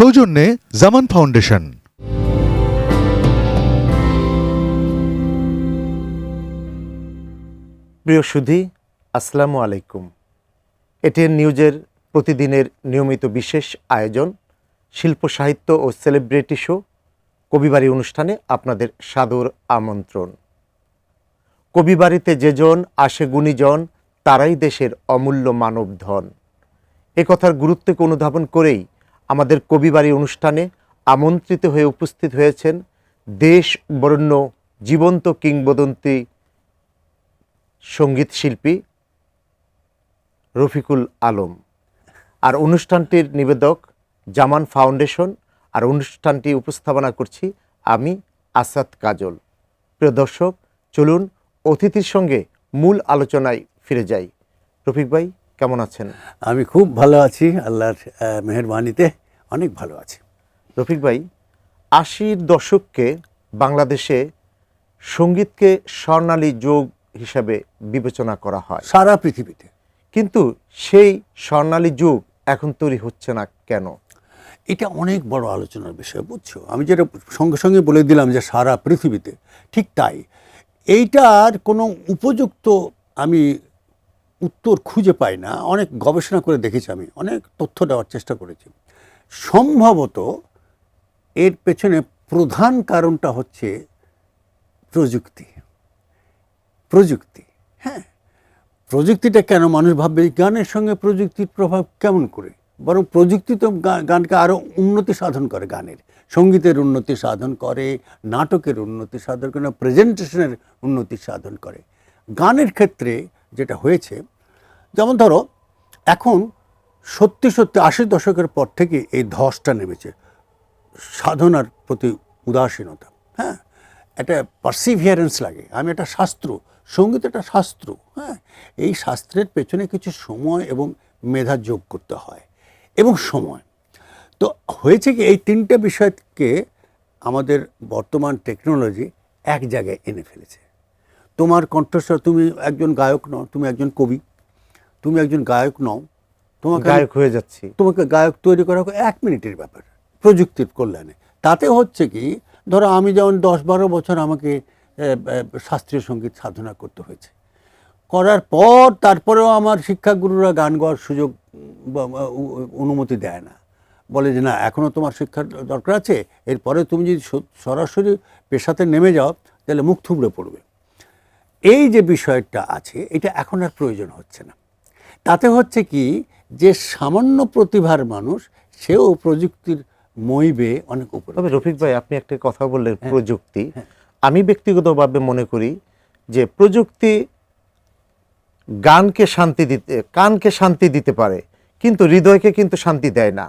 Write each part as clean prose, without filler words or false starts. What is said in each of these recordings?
সৌজন্যে জামান ফাউন্ডেশন। প্রিয় সুধী, আসসালামু আলাইকুম। এটিএন নিউজের প্রতিদিনের নিয়মিত বিশেষ আয়োজন শিল্প সাহিত্য ও সেলিব্রিটি শো কবিবাড়ি অনুষ্ঠানে আপনাদের সাদর আমন্ত্রণ। কবিবাড়িতে যেজন আসে গুণীজন, তারাই দেশের অমূল্য মানব ধন। এ কথার গুরুত্বকে অনুধাবন করেই আমাদের কবিবাড়ি অনুষ্ঠানে আমন্ত্রিত হয়ে উপস্থিত হয়েছেন দেশ বরেণ্য জীবন্ত কিংবদন্তি সঙ্গীত শিল্পী রফিকুল আলম। আর অনুষ্ঠানটির নিবেদক জামান ফাউন্ডেশন, আর অনুষ্ঠানটি উপস্থাপনা করছি আমি আসাদ কাজল। প্রিয় দর্শক, চলুন অতিথির সঙ্গে মূল আলোচনায় ফিরে যাই। রফিক ভাই, কেমন আছেন? আমি খুব ভালো আছি, আল্লাহর মেহেরবানিতে অনেক ভালো আছি। রফিক ভাই, ৮০-র দশককে বাংলাদেশে সঙ্গীতকে স্বর্ণালী যুগ হিসাবে বিবেচনা করা হয় সারা পৃথিবীতে, কিন্তু সেই স্বর্ণালী যুগ এখন তৈরি হচ্ছে না কেন? এটা অনেক বড় আলোচনার বিষয়, বুঝছো? আমি যেটা সঙ্গে সঙ্গে বলে দিলাম যে সারা পৃথিবীতে, ঠিক তাই। এইটার কোনো উপযুক্ত আমি উত্তর খুঁজে পাই না। অনেক গবেষণা করে দেখেছি, আমি অনেক তথ্য দেওয়ার চেষ্টা করেছি। সম্ভবত এর পেছনে প্রধান কারণটা হচ্ছে প্রযুক্তি। হ্যাঁ, প্রযুক্তিটা কেন? মানুষ ভাববে গানের সঙ্গে প্রযুক্তির প্রভাব কেমন করে? বরং প্রযুক্তি তো গানকে আরও উন্নতি সাধন করে, গানের সঙ্গীতের উন্নতি সাধন করে, নাটকের উন্নতি সাধন করে, প্রেজেন্টেশনের উন্নতি সাধন করে। গানের ক্ষেত্রে যেটা হয়েছে, যেমন ধরো এখন সত্যি ৮০ দশকের পর থেকে এই ধসটা নেমেছে সাধনার প্রতি উদাসীনতা। হ্যাঁ, একটা পারসিভিয়ারেন্স লাগে। আমি একটা শাস্ত্র, সঙ্গীত একটা শাস্ত্র। হ্যাঁ, এই শাস্ত্রের পেছনে কিছু সময় এবং মেধা যোগ করতে হয় এবং সময়। তো হয়েছে কি, এই তিনটে বিষয়কে আমাদের বর্তমান টেকনোলজি এক জায়গায় এনে ফেলেছে। তোমার কণ্ঠস্বর, তুমি একজন গায়ক নও, তুমি একজন কবি, তুমি একজন গায়ক নও, তোমাকে গায়ক হয়ে যাচ্ছি, তোমাকে গায়ক তৈরি করা ১ মিনিটের ব্যাপার প্রযুক্তির কল্যাণে। তাতে হচ্ছে কি, ধরো আমি যেমন ১০-১২ বছর আমাকে শাস্ত্রীয় সঙ্গীত সাধনা করতে হয়েছে, করার পর তারপরেও আমার শিক্ষাগুরুরা গান গাওয়ার সুযোগ অনুমতি দেয় না, বলে যে না, এখনও তোমার শিক্ষার দরকার আছে, এরপরে তুমি যদি সরাসরি পেশাতে নেমে যাও তাহলে মুখ থুবড়ে পড়বে। এই যে বিষয়টা আছে, এটা এখন আর প্রয়োজন হচ্ছে না। তাতে হচ্ছে কি, যে সামান্য প্রতিভার মানুষ, সেও প্রযুক্তির মই বেয়ে অনেক উপরে। তবে রফিক ভাই, আপনি একটা কথা বললেন প্রযুক্তি। আমি ব্যক্তিগতভাবে মনে করি যে প্রযুক্তি কানকে শান্তি দিতে পারে, কিন্তু হৃদয়কে কিন্তু শান্তি দেয় না।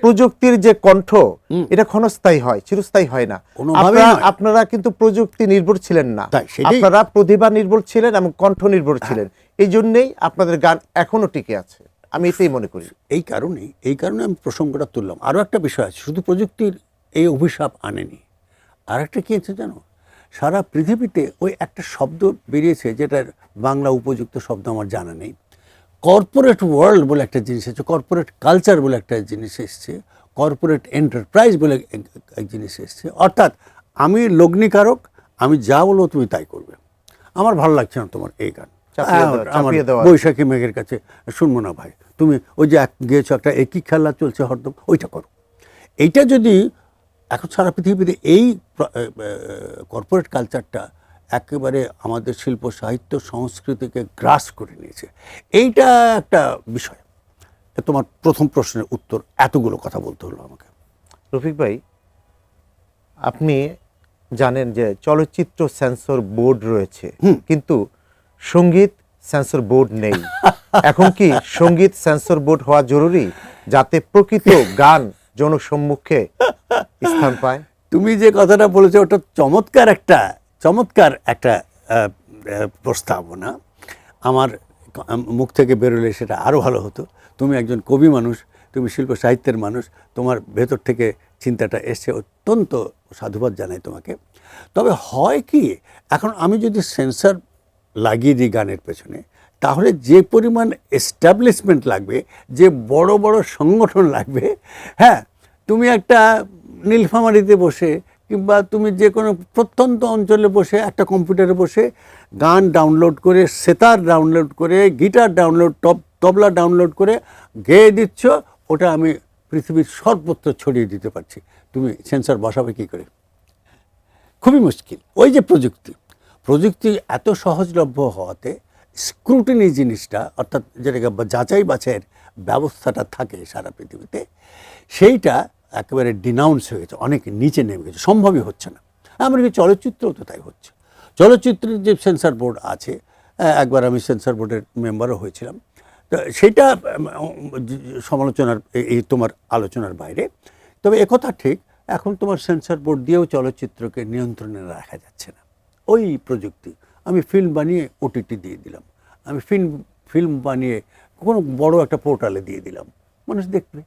প্রযুক্তির যে কণ্ঠ, এটা ক্ষণস্থায়ী হয়, চিরস্থায়ী হয় না। আপনারা কিন্তু প্রযুক্তি নির্ভর ছিলেন না, আপনারা প্রতিভা নির্ভর ছিলেন এবং কণ্ঠ নির্ভর ছিলেন। এই জন্যেই আপনাদের গান এখনো টিকে আছে, আমি এটাই মনে করি। এই কারণে আমি প্রসঙ্গটা তুললাম। আরও একটা বিষয় আছে, শুধু প্রযুক্তির এই অভিশাপ আনেনি, আর একটা কী আছে জানো? সারা পৃথিবীতে ওই একটা শব্দ বেরিয়েছে, যেটার বাংলা উপযুক্ত শব্দ আমার জানা নেই। কর্পোরেট ওয়ার্ল্ড বলে একটা জিনিস এসেছে, কর্পোরেট কালচার বলে একটা জিনিস এসছে, কর্পোরেট এন্টারপ্রাইজ বলে এক জিনিস এসছে। অর্থাৎ আমি লগ্নিকারক, আমি যা বলবো তুমি তাই করবে। আমার ভালো লাগছে না তোমার এই গান, আমার বৈশাখী মেঘের কাছে শুনবো না ভাই, তুমি ওই যে গিয়েছো একটা একই খেলা চলছে হরদম, ওইটা করো। এইটা যদি এখন সারা পৃথিবীতে এই কর্পোরেট কালচারটা একেবারে আমাদের শিল্প সাহিত্য সংস্কৃতিকে গ্রাস করে নিয়েছে, এইটা একটা বিষয়। তোমার প্রথম প্রশ্নের উত্তর, এতগুলো কথা বলতে হলো আমাকে। রফিক ভাই, আপনি জানেন যে চলচ্চিত্র সেন্সর বোর্ড রয়েছে, কিন্তু সঙ্গীত সেন্সর বোর্ড নেই। এখন কি সঙ্গীত সেন্সর বোর্ড হওয়া জরুরি, যাতে প্রকৃত গান জনসম্মুখে স্থান পায়? তুমি যে কথাটা বলেছো, ওটা চমৎকার একটা প্রস্তাবনা। আমার মুখ থেকে বেরোলে সেটা আরও ভালো হতো। তুমি একজন কবি মানুষ, তুমি শিল্প সাহিত্যের মানুষ, তোমার ভেতর থেকে চিন্তাটা এসছে, অত্যন্ত সাধুবাদ জানাই তোমাকে। তবে হয় কি, এখন আমি যদি সেন্সর লাগিয়ে দিই গানের পেছনে, তাহলে যে পরিমাণ এস্টাবলিশমেন্ট লাগবে, যে বড় বড় সংগঠন লাগবে, হ্যাঁ, তুমি একটা নীলফামারীতে বসে কিংবা তুমি যে কোনো প্রত্যন্ত অঞ্চলে বসে একটা কম্পিউটারে বসে গান ডাউনলোড করে, সেতার ডাউনলোড করে, গিটার ডাউনলোড, তবলা ডাউনলোড করে গেয়ে দিচ্ছ, ওটা আমি পৃথিবীর সর্বত্র ছড়িয়ে দিতে পারছি। তুমি সেন্সর বসাবে কী করে? খুবই মুশকিল। ওই যে প্রযুক্তি এত সহজলভ্য হওয়াতে স্ক্রুটিনি জিনিসটা, অর্থাৎ যেটাকে যাচাই বাছাইয়ের ব্যবস্থাটা থাকে সারা পৃথিবীতে, সেইটা একেবারে ডিনাউন্স হয়ে গেছে, অনেক নিচে নেমে গেছে, সম্ভবই হচ্ছে না। এমনকি চলচ্চিত্রও তো তাই হচ্ছে। চলচ্চিত্রের যে সেন্সর বোর্ড আছে, একবার আমি সেন্সর বোর্ডের মেম্বারও হয়েছিলাম, তো সেটা সমালোচনার এই তোমার আলোচনার বাইরে। তবে একথা ঠিক, এখন তোমার সেন্সর বোর্ড দিয়েও চলচ্চিত্রকে নিয়ন্ত্রণে রাখা যাচ্ছে না। ওই প্রযুক্তি, আমি ফিল্ম বানিয়ে ওটিটি দিয়ে দিলাম, আমি ফিল্ম বানিয়ে কোনো বড় একটা পোর্টালে দিয়ে দিলাম, মানুষ দেখবে।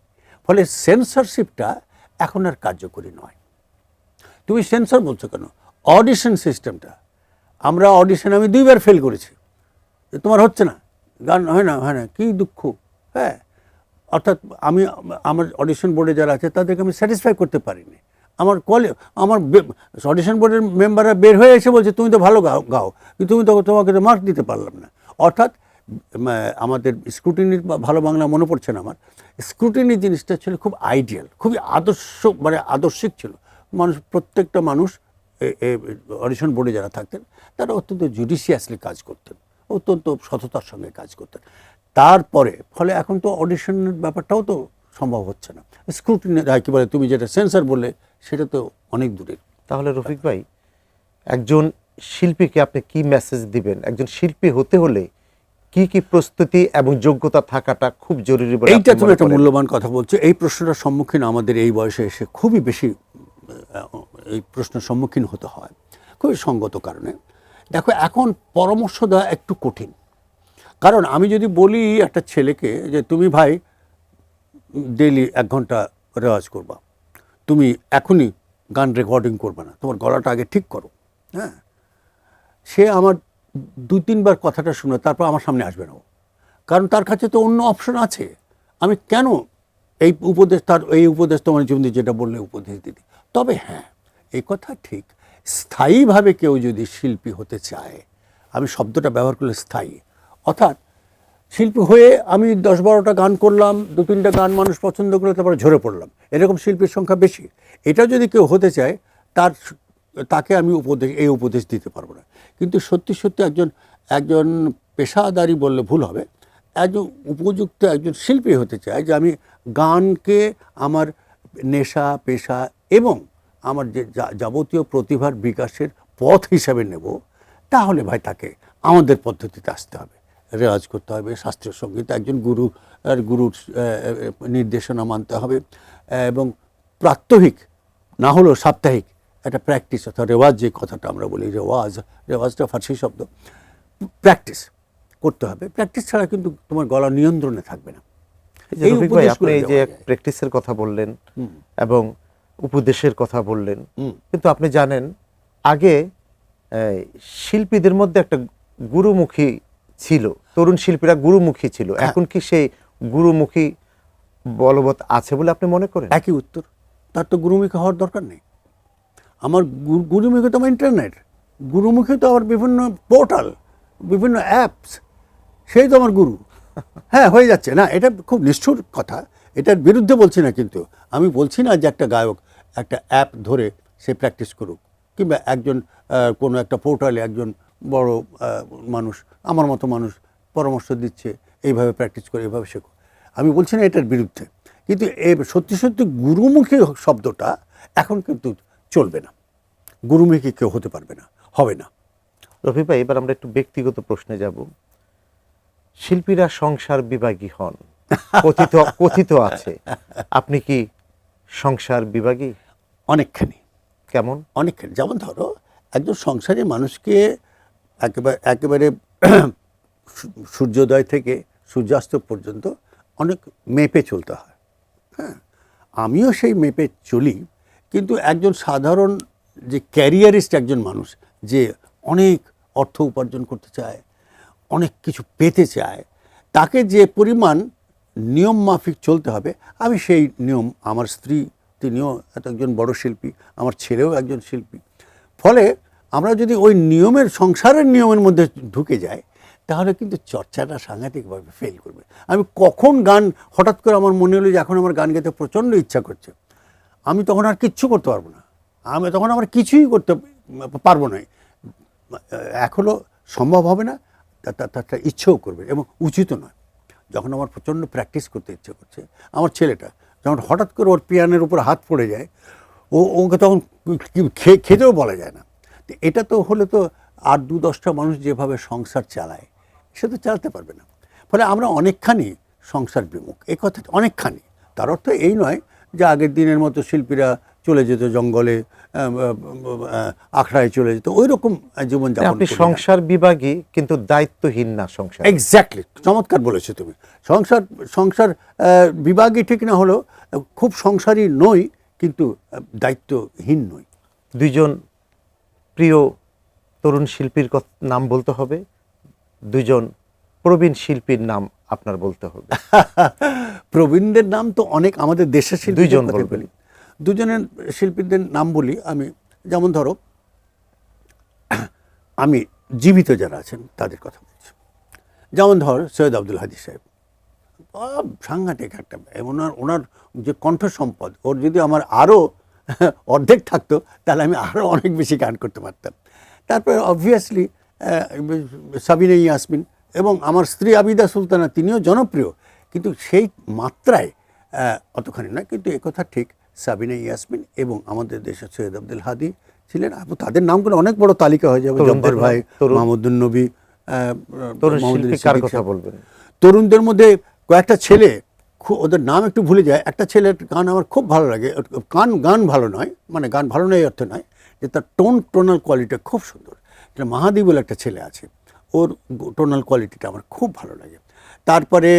ফলে সেন্সরশিপটা এখন আর কার্যকরী নয়। তুমি সেন্সর বলছো কেন? অডিশন সিস্টেমটা, আমরা অডিশন আমি 2বার ফেল করেছি, তোমার হচ্ছে না, গান হয় না, কী দুঃখ। হ্যাঁ, অর্থাৎ আমার অডিশন বোর্ডে যারা আছে তাদেরকে আমি স্যাটিসফাই করতে পারিনি। আমার অডিশন বোর্ডের মেম্বাররা বের হয়ে এসে বলছে তুমি তো ভালো গাও, কিন্তু তোমাকে তো মার্ক দিতে পারলাম না। অর্থাৎ আমাদের স্ক্রুটিনির, ভালো বাংলা মনে পড়ছে না আমার, স্ক্রুটিনি জিনিসটা ছিল খুব আইডিয়াল, খুবই আদর্শিক ছিল। প্রত্যেকটা মানুষ অডিশন বোর্ডে যারা থাকতেন তারা অত্যন্ত জুডিশিয়াসলি কাজ করতেন, অত্যন্ত সততার সঙ্গে কাজ করতেন। তারপরে ফলে এখন তো অডিশনের ব্যাপারটাও তো সম্ভব হচ্ছে না। স্ক্রুটিনি কি বলে, তুমি যেটা সেন্সর বললে, সেটা তো অনেক দূরের। তাহলে রফিক ভাই, একজন শিল্পীকে আপনি কি মেসেজ দিবেন? একজন শিল্পী হতে হলে কি কি প্রস্তুতি এবং যোগ্যতা থাকাটা খুব জরুরি বলে এইটা তুমি একটা মূল্যবান কথা বলছো। এই প্রশ্নটার সম্মুখীন আমাদের এই বয়সে এসে খুবই বেশি এই প্রশ্নের সম্মুখীন হতে হয়, খুবই সঙ্গত কারণে। দেখো, এখন পরামর্শ দেওয়া একটু কঠিন, কারণ আমি যদি বলি একটা ছেলেকে যে তুমি ভাই ডেইলি 1 ঘন্টা রেওয়াজ করবা, তুমি এখনই গান রেকর্ডিং করবে না, তোমার গলাটা আগে ঠিক করো, হ্যাঁ, সে আমার 2-3 বার কথাটা শুনে তারপর আমার সামনে আসবে না, কারণ তার কাছে তো অন্য অপশন আছে। আমি কেন এই উপদেশ তোমার জীবনে যেটা বললে উপদেশ দিতে। তবে হ্যাঁ, এই কথা ঠিক, স্থায়ীভাবে কেউ যদি শিল্পী হতে চায়, আমি শব্দটা ব্যবহার করলে স্থায়ী, অর্থাৎ শিল্পী হয়ে আমি 10-12টা গান করলাম, 2-3টা গান মানুষ পছন্দ করলে তারপরে ঝরে পড়লাম, এরকম শিল্পীর সংখ্যা বেশি। এটা যদি কেউ হতে চায়, তাকে আমি এই উপদেশ দিতে পারবো না। কিন্তু সত্যি একজন পেশাদারি বললে ভুল হবে, একজন উপযুক্ত একজন শিল্পী হতে চায়, যে আমি গানকে আমার নেশা, পেশা এবং আমার যে যাবতীয় প্রতিভার বিকাশের পথ হিসাবে নেব, তাহলে ভাই তাকে আমাদের পদ্ধতিতে আসতে হবে, রেওয়াজ করতে হবে, শাস্ত্রীয় সঙ্গীত একজন গুরুর নির্দেশনা মানতে হবে, এবং প্রাত্যহিক না হলেও সাপ্তাহিক একটা প্র্যাকটিস, অর্থাৎ রেওয়াজ, যে কথাটা আমরা বলি রেওয়াজটা ফার্সি শব্দ, প্র্যাকটিস করতে হবে। প্র্যাকটিস ছাড়া কিন্তু তোমার গলা নিয়ন্ত্রণে থাকবে না। আপনি যে প্র্যাকটিসের কথা বললেন এবং উপদেশের কথা বললেন, কিন্তু আপনি জানেন আগে শিল্পীদের মধ্যে একটা গুরুমুখী ছিল, তরুণ শিল্পীরা গুরুমুখী ছিল, এখন কি সেই গুরুমুখী বলবৎ আছে বলে আপনি মনে করেন? একই উত্তর, তার তো গুরুমুখী হওয়ার দরকার নেই। আমার গুরুমুখী তো আমার ইন্টারনেট, গুরুমুখী তো আমার বিভিন্ন পোর্টাল, বিভিন্ন অ্যাপস, সেই তো আমার গুরু। হ্যাঁ, হয়ে যাচ্ছে না, এটা খুব নিষ্ঠুর কথা, এটার বিরুদ্ধে বলছি না, কিন্তু আমি বলছি না যে একটা গায়ক একটা অ্যাপ ধরে সে প্র্যাকটিস করুক, কিংবা কোনো একটা পোর্টালে একজন বড় মানুষ, আমার মতো মানুষ পরামর্শ দিচ্ছে এইভাবে প্র্যাকটিস করে, এইভাবে শেখো। আমি বলছি না এটার বিরুদ্ধে, কিন্তু সত্যি গুরুমুখী শব্দটা এখন কিন্তু চলবে না, গুরুমুখী কেউ হতে পারবে না, হবে না। রফি ভাই, এবার আমরা একটু ব্যক্তিগত প্রশ্নে যাব। শিল্পীরা সংসার বিভাগী হন, কথিত আছে, আপনি কি সংসার বিভাগী? অনেকখানি। কেমন? অনেকখানি। যেমন ধরো, একজন সংসারী মানুষকে একেবারে সূর্যোদয় থেকে সূর্যাস্ত পর্যন্ত অনেক মেপে চলতে হয়। হ্যাঁ, আমিও সেই মেপে চলি, কিন্তু একজন সাধারণ যে ক্যারিয়ারিস্ট একজন মানুষ, যে অনেক অর্থ উপার্জন করতে চায়, অনেক কিছু পেতে চায়, তাকে যে পরিমাণ নিয়ম মাফিক চলতে হবে, আমি সেই নিয়ম আমার স্ত্রী তিনিও একজন বড় শিল্পী, আমার ছেলেও একজন শিল্পী। ফলে আমরা যদি ওই নিয়মের, সংসারের নিয়মের মধ্যে ঢুকে যাই, তাহলে কিন্তু চর্চাটা সাংঘাতিকভাবে ফেল করবে। আমি কখন গান হঠাৎ করে আমার মনে হলো যে এখন আমার গান গাইতে প্রচণ্ড ইচ্ছা করছে, আমি তখন আর কিচ্ছু করতে পারবো না, আমি তখন আমার কিছুই করতে পারবো না, এখনও সম্ভব হবে না, তার ইচ্ছেও করবে এবং উচিত নয়। যখন আমার প্রচণ্ড প্র্যাকটিস করতে ইচ্ছে করছে, আমার ছেলেটা যখন হঠাৎ করে ওর পিয়ানোর উপর হাত পড়ে যায়, ওকে তখন খেতেও বলা যায় না। তো এটা তো হলে তো আর 2-10টা মানুষ যেভাবে সংসার চালায় সে তো চালাতে পারবে না। ফলে আমরা অনেকখানি সংসার বিমুখ, এই কথাটা অনেকখানি। তার অর্থ এই নয় যে আগের দিনের মতো শিল্পীরা চলে যেত জঙ্গলে, আখড়ায় চলে যেত, ওই রকম জীবনযাপন। আপনি সংসার বিভাগী কিন্তু দায়িত্বহীন না সংসার। এক্স্যাক্টলি, চমৎকার বলেছো তুমি। সংসার বিভাগই ঠিক না হলেও খুব সংসারী নই, কিন্তু দায়িত্বহীন নই। দুইজন প্রিয় তরুণ শিল্পীর নাম বলতে হবে, দুইজন প্রবীণ শিল্পীর নাম আপনার বলতে হবে। প্রবীণদের নাম তো অনেক, আমাদের দেশের শিল্পী দুইজন কথা বলবেন। বলি, দুজনের শিল্পীদের নাম বলি আমি। যেমন ধরো, আমি জীবিত যারা আছেন তাদের কথা বলছি। যেমন ধর সৈয়দ আব্দুল হাদী সাহেব, সাংঘাতিক একটা, ওনার যে কণ্ঠ সম্পদ, ওর যদি আমার আরও অর্ধেক থাকতো তাহলে আমি আরও অনেক বেশি গান করতে পারতাম। তারপরে অবভিয়াসলি সাবিনা ইয়াসমিন, এবং আমার স্ত্রী আবিদা সুলতানা, তিনিও জনপ্রিয়, কিন্তু সেই মাত্রায় অতখানি না। কিন্তু একথা ঠিক, সাবিনা ইয়াসমিন এবং আমাদের দেশের সৈয়দ আব্দুল হাদী ছিলেন। তাদের নাম করে অনেক বড় তালিকা হয়ে যাবে, জব্বার ভাই, মাহমুদুন নবী। তরুণদের মধ্যে কয়েকটা ছেলে, ওদের নাম একটু ভুলে যায়, একটা ছেলের গান আমার খুব ভালো লাগে। গান ভালো নয়, মানে গান ভালো নয় অর্থ নয়, যে তার টোনাল কোয়ালিটি খুব সুন্দর। মাহাদি বলে একটা ছেলে আছে, ওর টোনাল কোয়ালিটিটা আমার খুব ভালো লাগে। তারপরে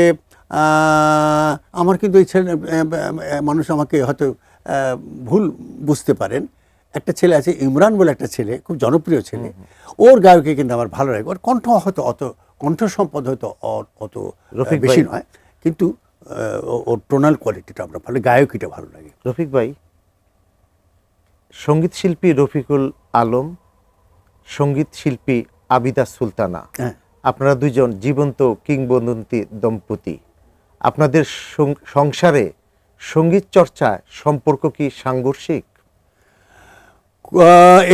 আমার কিন্তু এই ছেলে, মানুষ আমাকে হয়তো ভুল বুঝতে পারেন, একটা ছেলে আছে ইমরান বলে একটা ছেলে, খুব জনপ্রিয় ছেলে, ওর গায়কে কিন্তু আমার ভালো লাগে। ওর কণ্ঠ হয়তো কণ্ঠ সম্পদ হয়তো অত বেশি নয়, কিন্তু ওর টোনাল কোয়ালিটিটা আমরা ভালো, গায়কিটা ভালো লাগে। রফিক ভাই, সঙ্গীত শিল্পী রফিকুল আলম, সঙ্গীত শিল্পী আবিদা সুলতানা, আপনারা দুইজন জীবন্ত কিংবদন্তি দম্পতি। আপনাদের সংসারে সঙ্গীত চর্চায় সম্পর্ক কি সাংঘর্ষিক?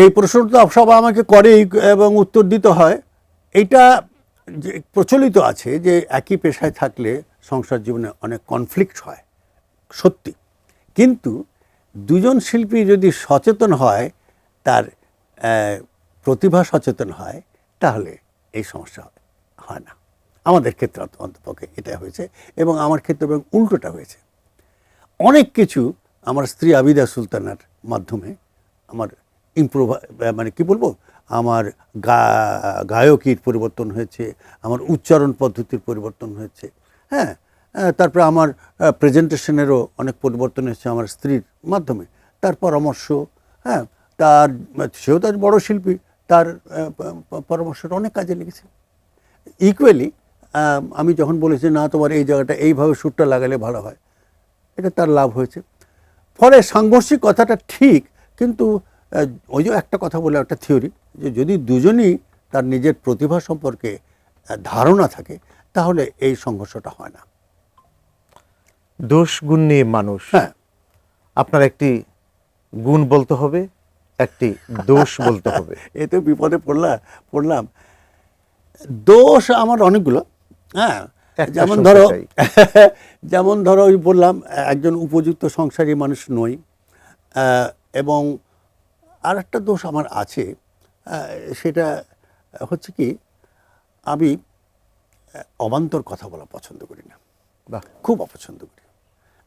এই প্রশ্নটা সবাই আমাকে করে এবং উত্তর দিতে হয়। এইটা যে প্রচলিত আছে যে একই পেশায় থাকলে সংসার জীবনে অনেক কনফ্লিক্ট হয়, সত্যি। কিন্তু দুজন শিল্পী যদি সচেতন হয়, তার প্রতিভা সচেতন হয়, তাহলে এই সমস্যা হয় না। আমাদের ক্ষেত্রে অন্তপক্ষে এটা হয়েছে, এবং আমার ক্ষেত্রে এবং উল্টোটা হয়েছে। অনেক কিছু আমার স্ত্রী আবিদা সুলতানার মাধ্যমে আমার মানে কি বলবো, আমার গায়কির পরিবর্তন হয়েছে, আমার উচ্চারণ পদ্ধতির পরিবর্তন হয়েছে। হ্যাঁ, তারপরে আমার প্রেজেন্টেশনেরও অনেক পরিবর্তন হয়েছে আমার স্ত্রীর মাধ্যমে, তার পরামর্শ। হ্যাঁ, সেও তার বড় শিল্পী, তার পরামর্শটা অনেক কাজে লেগেছে। ইকুয়ালি আমি যখন বলেছি না তোমার এই জায়গাটা এইভাবে সুরটা লাগালে ভালো হয়, এটা তার লাভ হয়েছে। ফলে সাংঘর্ষিক কথাটা ঠিক, কিন্তু ওই যে একটা কথা বলে, একটা থিওরি, যে যদি দুজনই তার নিজের প্রতিভা সম্পর্কে ধারণা থাকে, তাহলে এই সংঘর্ষটা হয় না। দোষ গুণ নিয়ে মানুষ। হ্যাঁ, আপনার একটি গুণ বলতে হবে, একটি দোষ বলতে হবে। এতে বিপদে পড়লাম। দোষ আমার অনেকগুলো। হ্যাঁ, যেমন ধরো ওই বললাম, একজন উপযুক্ত সংসারী মানুষ নই, এবং আর একটা দোষ আমার আছে, সেটা হচ্ছে কি, আমি অবান্তর কথা বলা পছন্দ করি না, খুব অপছন্দ করি।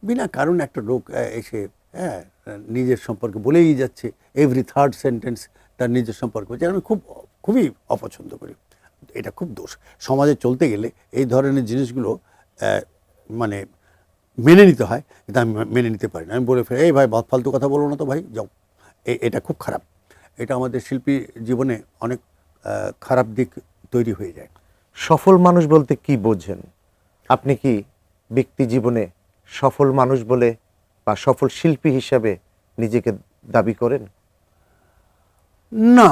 বিনা কারণ একটা লোক এসে নিজের সম্পর্কে বলেই যাচ্ছে, এভরি থার্ড সেন্টেন্স তার নিজের সম্পর্কে, যেটা আমি খুবই অপছন্দ করি। এটা খুব দোষ। সমাজে চলতে গেলে এই ধরনের জিনিসগুলো মানে মেনে নিতে হয়, কিন্তু আমি মেনে নিতে পারি না। আমি বলে ফেলি, এই ভাই ফালতু কথা বলো না তো ভাই, যাও। এটা খুব খারাপ। এটা আমাদের শিল্পী জীবনে অনেক খারাপ দিক তৈরি হয়ে যায়। সফল মানুষ বলতে কি বোঝেন? আপনি কি ব্যক্তি জীবনে সফল মানুষ বলে বা সফল শিল্পী হিসাবে নিজেকে দাবি করেন? না,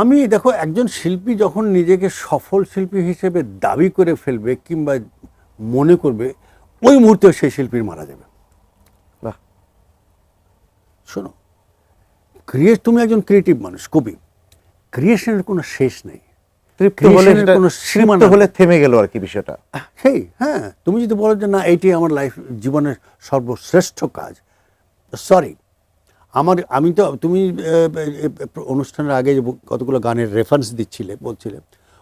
আমি দেখো, একজন শিল্পী যখন নিজেকে সফল শিল্পী হিসেবে দাবি করে ফেলবে কিংবা মনে করবে, ওই মুহূর্তে সেই শিল্পীর মারা যাবে। বাহ, শোনো, তুমি একজন ক্রিয়েটিভ মানুষ, কবি, ক্রিয়েশনের কোনো শেষ নেই, তৃপ্ত হলে creation এর সেটা- কোনো সীমানা তৃপ্ত হলে নেই। থেমে গেল আর কি বিষয়টা। সেই হ্যাঁ, তুমি যদি বলো যে না এইটি আমার জীবনের সর্বশ্রেষ্ঠ কাজ, সরি, আমি তো, তুমি অনুষ্ঠানের আগে যে কতগুলো গানের রেফারেন্স বলছিলে,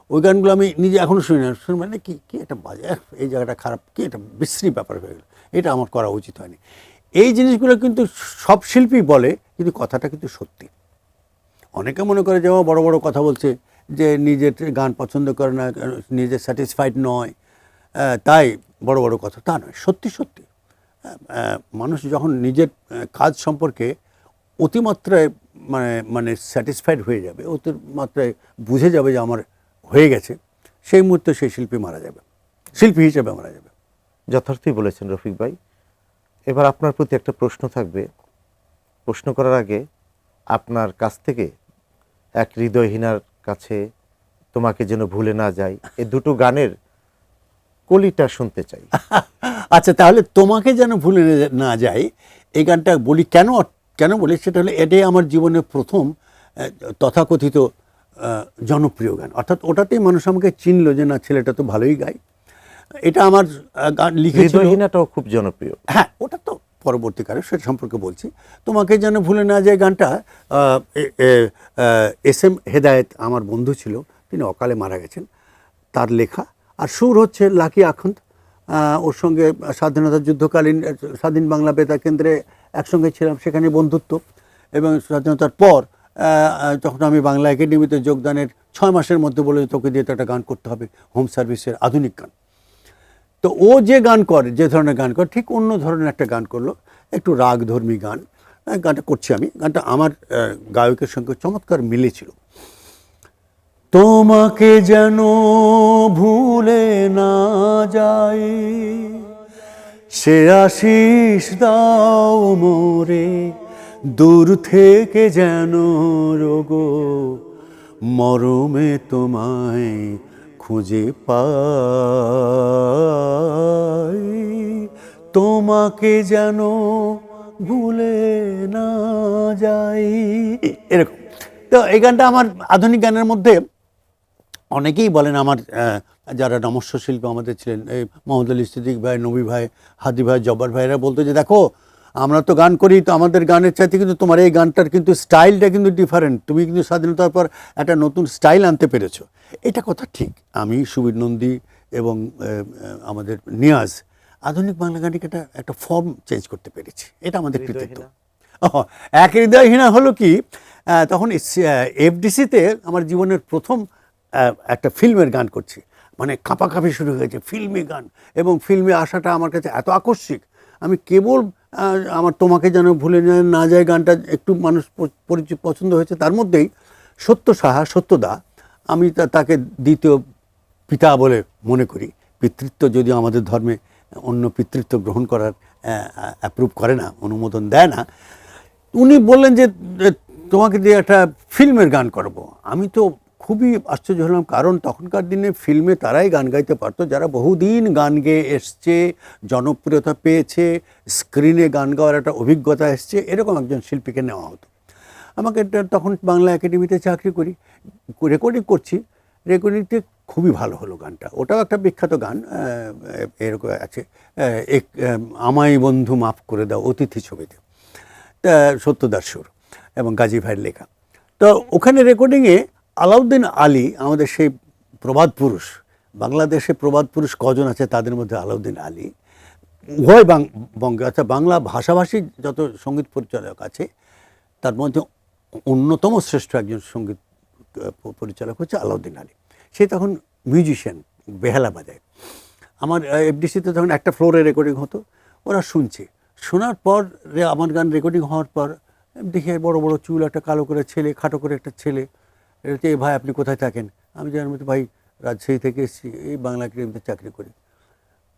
ওই গানগুলো আমি নিজে এখনো শুনি না, শুনি মানে কি কি একটা বাজে, এই জায়গাটা খারাপ, কি একটা বিশ্রী ব্যাপার হয়ে গেল, এটা আমার করা উচিত হয়নি। এই জিনিসগুলো কিন্তু সব শিল্পী বলে, কিন্তু কথাটা কিন্তু সত্যি। অনেকে মনে করে যে বড় বড় কথা বলছে, যে নিজের গান পছন্দ করে না, নিজে স্যাটিসফাইড নয়, তাই বড় বড় কথা, তা নয়, সত্যি সত্যি মানুষ যখন নিজের কাজ সম্পর্কে অতিমাত্রায় মানে স্যাটিসফাইড হয়ে যাবে, অতিমাত্রায় বুঝে যাবে যে আমার হয়ে গেছে, সেই মুহূর্তে সেই শিল্পী মারা যাবে, শিল্পী হিসেবে মারা যাবে। যথার্থই বলেছেন রফিক ভাই। এবার আপনার প্রতি একটা প্রশ্ন থাকবে। প্রশ্ন করার আগে আপনার কাছ থেকে এক হৃদয়হীনার কাছে তোমাকে যেন ভুলে না যাই, এই দুটো গানের কলিটা শুনতে চাই। আচ্ছা, তাহলে তোমাকে যেন ভুলে না যাই, এই গানটা বলি, কেন বলি, সেটা হলো এটাই আমার জীবনের প্রথম তথাকথিত জনপ্রিয় গান, অর্থাৎ ওটাতেই মানুষ আমাকে চিনলো যে না, ছেলেটা তো ভালোই গায়। এটা আমার গান লিখেছিল, হৃদয়হীনাটাও খুব জনপ্রিয়। হ্যাঁ, ওটা তো পরবর্তীকালে সেটা সম্পর্কে বলছি। তোমাকে যেন ভুলে না যায় গানটা এস.এম. হেদায়েত আমার বন্ধু ছিল, তিনি অকালে মারা গেছেন, তার লেখা, আর সুর হচ্ছে লাকি আখন্দ। ওর সঙ্গে স্বাধীনতা যুদ্ধকালীন স্বাধীন বাংলা বেতার কেন্দ্রে একসঙ্গে ছিলাম, সেখানে বন্ধুত্ব। এবং স্বাধীনতার পর যখন আমি বাংলা একাডেমিতে যোগদানের 6 মাসের মধ্যে বলে, তোকে দিয়ে তো একটা গান করতে হবে, হোম সার্ভিসের আধুনিক গান। তো ও যে গান করে, যে ধরনের গান করে, ঠিক অন্য ধরনের একটা গান করলো, একটু রাগধর্মী গান। গানটা করছি আমি, গানটা আমার গায়কের সঙ্গে চমৎকার মিলেছিল। তোমাকে যেন ভুলে না যাই, সে আশিস দাও মোরে, দূর থেকে যেন রোগো মরমে তোমায় খুঁজে পাই, তোমাকে যেন ভুলে না যাই, এরকম। তো এই গানটা আমার আধুনিক গানের মধ্যে, অনেকেই বলেন, আমার যারা নমস্য শিল্পী আমাদের ছিলেন, এই মোহাম্মদ আলী সিদ্দিক ভাই, নবী ভাই, হাদি ভাই, জব্বার ভাইরা বলতো যে দেখো, আমরা তো গান করি, তো আমাদের গানের চাইতে কিন্তু তোমার এই গানটার কিন্তু স্টাইলটা কিন্তু ডিফারেন্ট, তুমি কিন্তু স্বাধীনতার পর একটা নতুন স্টাইল আনতে পেরেছো। এটা কথা ঠিক। আমি, সুবীর নন্দী এবং আমাদের নিয়াজ আধুনিক বাংলা গানকে একটা ফর্ম চেঞ্জ করতে পেরেছি, এটা আমাদের কৃতিত্ব। এক হৃদয়হীনা হলো কি, তখন এফডিসিতে আমার জীবনের প্রথম একটা ফিল্মের গান করছি, মানে কাঁপাকাঁপি শুরু হয়েছে, ফিল্মি গান, এবং ফিল্মে আসাটা আমার কাছে এত আকস্মিক, আমি কেবল আমার তোমাকে যেন ভুলে না যায় গানটা একটু মানুষ পছন্দ হয়েছে, তার মধ্যেই সত্যদা, আমি তাকে দ্বিতীয় পিতা বলে মনে করি। পিতৃত্ব যদিও আমাদের ধর্মে অন্য পিতৃত্ব গ্রহণ করার অ্যাপ্রুভ করে না, অনুমোদন দেয় না, উনি বললেন যে তোমাকে দিয়ে একটা ফিল্মের গান করব। আমি তো খুবই আশ্চর্য হলাম, কারণ তখনকার দিনে ফিল্মে তারাই গান গাইতে পারতো যারা বহুদিন গান গেয়ে এসছে, জনপ্রিয়তা পেয়েছে, স্ক্রিনে গান গাওয়ার একটা অভিজ্ঞতা এসছে, এরকম একজন শিল্পীকে নেওয়া হতো। আমাকে তখন বাংলা একাডেমিতে চাকরি করি, রেকর্ডিং করছি, রেকর্ডিংতে খুবই ভালো হলো গানটা, ওটাও একটা বিখ্যাত গান, এরকম আছে, আমায় বন্ধু মাফ করে দাও, অতিথি ছবিতে, সত্যদার সুর এবং গাজী ভাইয়ের লেখা। তো ওখানে রেকর্ডিংয়ে আলাউদ্দিন আলী, আমাদের সেই প্রবাদ পুরুষ, বাংলাদেশে প্রবাদ পুরুষ কজন আছে তাদের মধ্যে আলাউদ্দিন আলী, উভয় বঙ্গে, অর্থাৎ বাংলা ভাষাভাষী যত সঙ্গীত পরিচালক আছে তার মধ্যে অন্যতম শ্রেষ্ঠ একজন সঙ্গীত পরিচালক হচ্ছে আলাউদ্দিন আলী। সে তখন মিউজিশিয়ান, বেহালা বাজায়। আমার এফডিসিতে তখন একটা ফ্লোরে রেকর্ডিং হতো, ওরা শুনছে, শোনার পর আমার গান রেকর্ডিং হওয়ার পর দেখে বড় বড় চুল, একটা কালো করে ছেলে, খাটো করে একটা ছেলে, এই ভাই আপনি কোথায় থাকেন? আমি জানার মতো, ভাই রাজশাহী থেকে এসেছি, এই বাংলা একাডেমিতে চাকরি করি,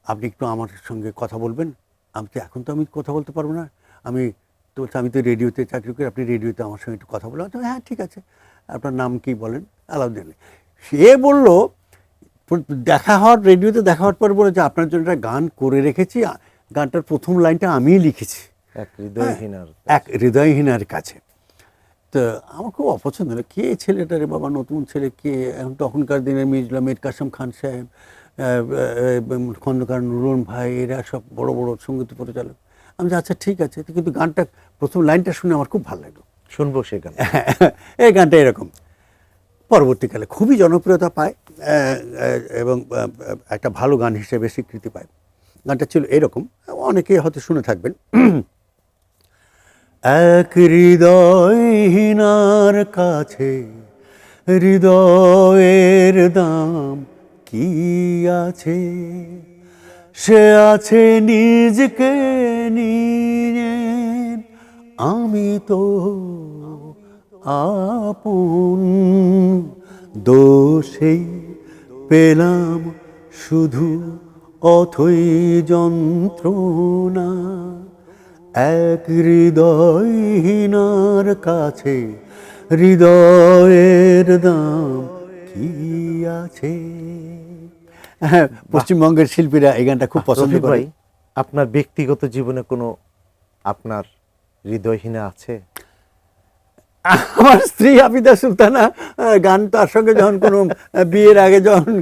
আপনি একটু আমার সঙ্গে কথা বলবেন? আমি তো এখন তো আমি কথা বলতে পারবো না, আমি তো বলছি, আমি তো রেডিওতে চাকরি করি, আপনি রেডিওতে আমার সঙ্গে একটু কথা বললাম। হ্যাঁ ঠিক আছে, আপনার নাম কি বলেন? আলাউদ্দিন আলী। সে বলল, দেখা হওয়ার, রেডিওতে দেখা হওয়ার পর বলে যে আপনার জন্য একটা গান করে রেখেছি, গানটার প্রথম লাইনটা আমিই লিখেছি, এক হৃদয়হীনার এক হৃদয়হীনার কাছে। তো আমার খুব অপছন্দ হলো, কে ছেলেটা রে বাবা, নতুন ছেলে কে? এখন তখনকার দিনে মীর কাসেম খান সাহেব, খন্দকার নুরুন ভাই, এরা সব বড় বড় সঙ্গীত পরিচালক। আমি যে আচ্ছা ঠিক আছে, কিন্তু গানটা প্রথম লাইনটা শুনে আমার খুব ভালো লাগলো। শুনবো সে গান। এই গানটা এরকম, পরবর্তীকালে খুবই জনপ্রিয়তা পায় এবং একটা ভালো গান হিসেবে স্বীকৃতি পায়। গানটা ছিল এরকম, অনেকে হয়তো শুনে থাকবেন। এক হৃদয়হীনার কাছে হৃদয়ের দাম কি আছে? সে আছে নিজকে নিয়ে, আমি তো আপন, দোষেই পেলাম শুধু অথৈ যন্ত্রণা। এক হৃদয়হীনার কাছে হৃদয়ের দাম কি আছে? হ্যাঁ, পশ্চিমবঙ্গের শিল্পীরা এই গানটা খুব পছন্দ রফিক করে। ভাই, আপনার ব্যক্তিগত জীবনে কোনো আপনার হৃদয়হীনা আছে? আমার স্ত্রী হাফিজা সুলতানা, গান তার সঙ্গে যখন কোনো বিয়ের আগে যখন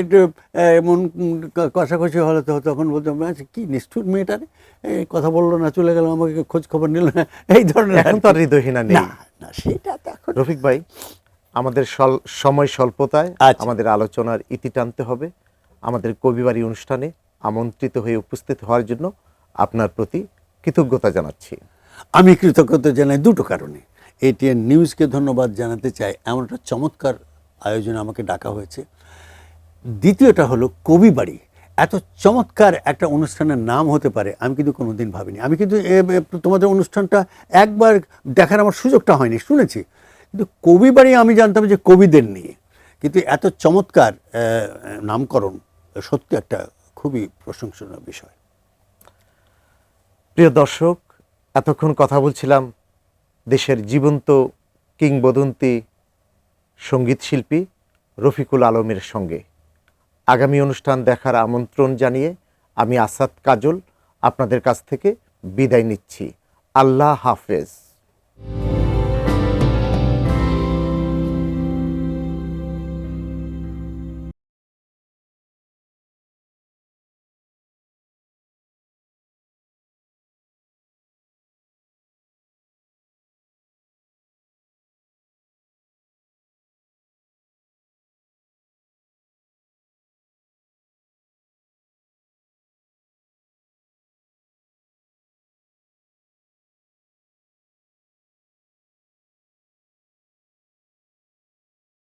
একটু মন কষাকষি হলো, তো তখন বলতাম আচ্ছা কি নিষ্ঠুর মেয়েটারে, কথা বললো না, চলে গেল, আমাকে খোঁজ খবর নিল না, এই ধরনের। এখন তো আর হৃদয়হীনা নেই। না না, সেটা তো এখন। রফিক ভাই, আমাদের সময় স্বল্পতায় আচ্ছা। আমাদের আলোচনার ইতি টানতে হবে। আমাদের কবিবাড়ি অনুষ্ঠানে আমন্ত্রিত হয়ে উপস্থিত হওয়ার জন্য আপনার প্রতি কৃতজ্ঞতা জানাচ্ছি। আমি কৃতজ্ঞতা জানাই দুটো কারণে। এটিএন নিউজকে ধন্যবাদ জানাতে চাই, এমন একটা চমৎকার আয়োজনে আমাকে ডাকা হয়েছে। দ্বিতীয়টা হলো কবিবাড়ি এত চমৎকার একটা অনুষ্ঠানের নাম হতে পারে আমি কিন্তু কোনোদিন ভাবিনি। আমি কিন্তু তোমাদের অনুষ্ঠানটা একবার দেখার আমার সুযোগটা হয়নি, শুনেছি, কিন্তু কবিবাড়ি আমি জানতাম যে কবিদের নিয়ে, কিন্তু এত চমৎকার নামকরণ সত্যি একটা খুবই প্রশংসনীয় বিষয়। প্রিয় দর্শক, এতক্ষণ কথা বলছিলাম দেশের জীবন্ত কিংবদন্তি সঙ্গীত শিল্পী রফিকুল আলমের সঙ্গে। আগামী অনুষ্ঠান দেখার আমন্ত্রণ জানিয়ে আমি আসাদ কাজল আপনাদের কাছ থেকে বিদায় নিচ্ছি। আল্লাহ হাফেজ।